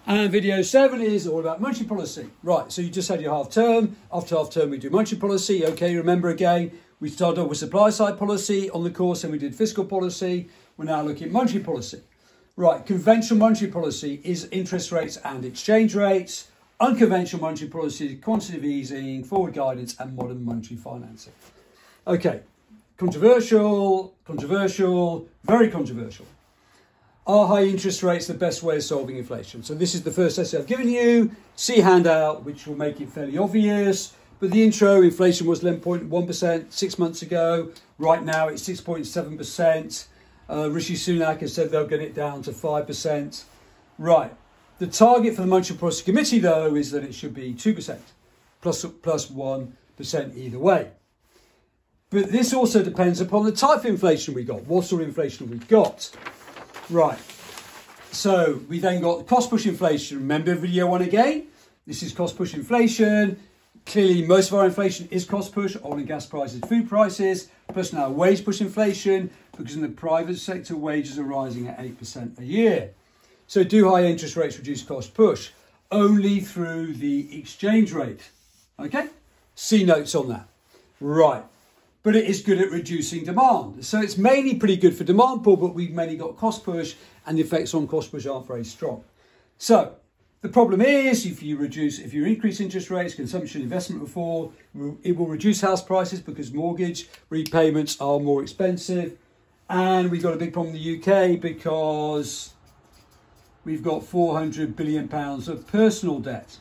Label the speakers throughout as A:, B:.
A: And video 7 is all about monetary policy. Right, so you just had your half term. After half term, we do monetary policy. Okay, remember again, we started off with supply side policy on the course and we did fiscal policy. We're now looking at monetary policy. Right, conventional monetary policy is interest rates and exchange rates. Unconventional monetary policy is quantitative easing, forward guidance, and modern monetary financing. Okay, controversial, very controversial. Are high interest rates the best way of solving inflation? So this is the first essay I've given you. See handout, which will make it fairly obvious. But the intro, inflation was 11.1% 6 months ago. Right now it's 6.7%. Rishi Sunak has said they'll get it down to 5%. Right. The target for the Monetary Policy Committee, though, is that it should be 2%, plus 1% either way. But this also depends upon the type of inflation we got. What sort of inflation we've got. Right, so we then got cost push inflation. Remember video 1 again? This is cost push inflation. Clearly, most of our inflation is cost push, oil and gas prices, food prices, plus now wage push inflation, because in the private sector, wages are rising at 8% a year. So do high interest rates reduce cost push? Only through the exchange rate. Okay, see notes on that. Right. But it is good at reducing demand. So it's mainly pretty good for demand pull, but we've mainly got cost push, and the effects on cost push aren't very strong. So the problem is if you increase interest rates, consumption, investment will fall. It will reduce house prices because mortgage repayments are more expensive. And we've got a big problem in the UK because we've got £400 billion of personal debt.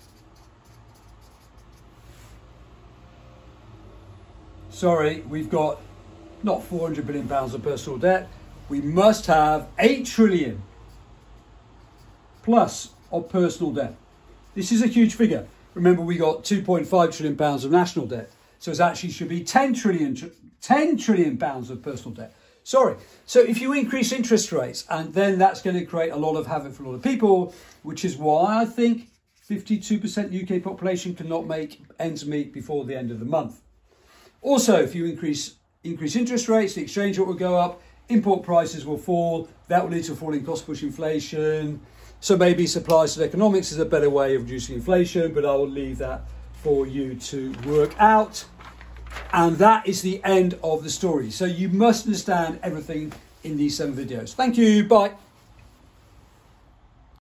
A: Sorry, we've got not £400 billion of personal debt. We must have 8 trillion plus of personal debt. This is a huge figure. Remember, we got 2.5 trillion pounds of national debt. So it actually should be 10 trillion pounds of personal debt. Sorry. So if you increase interest rates, and then that's going to create a lot of havoc for a lot of people, which is why I think 52% UK population cannot make ends meet before the end of the month. Also, if you increase interest rates, the exchange rate will go up, import prices will fall, that will lead to a falling cost push inflation. So maybe supply side economics is a better way of reducing inflation, but I will leave that for you to work out. And that is the end of the story. So you must understand everything in these 7 videos. Thank you, bye.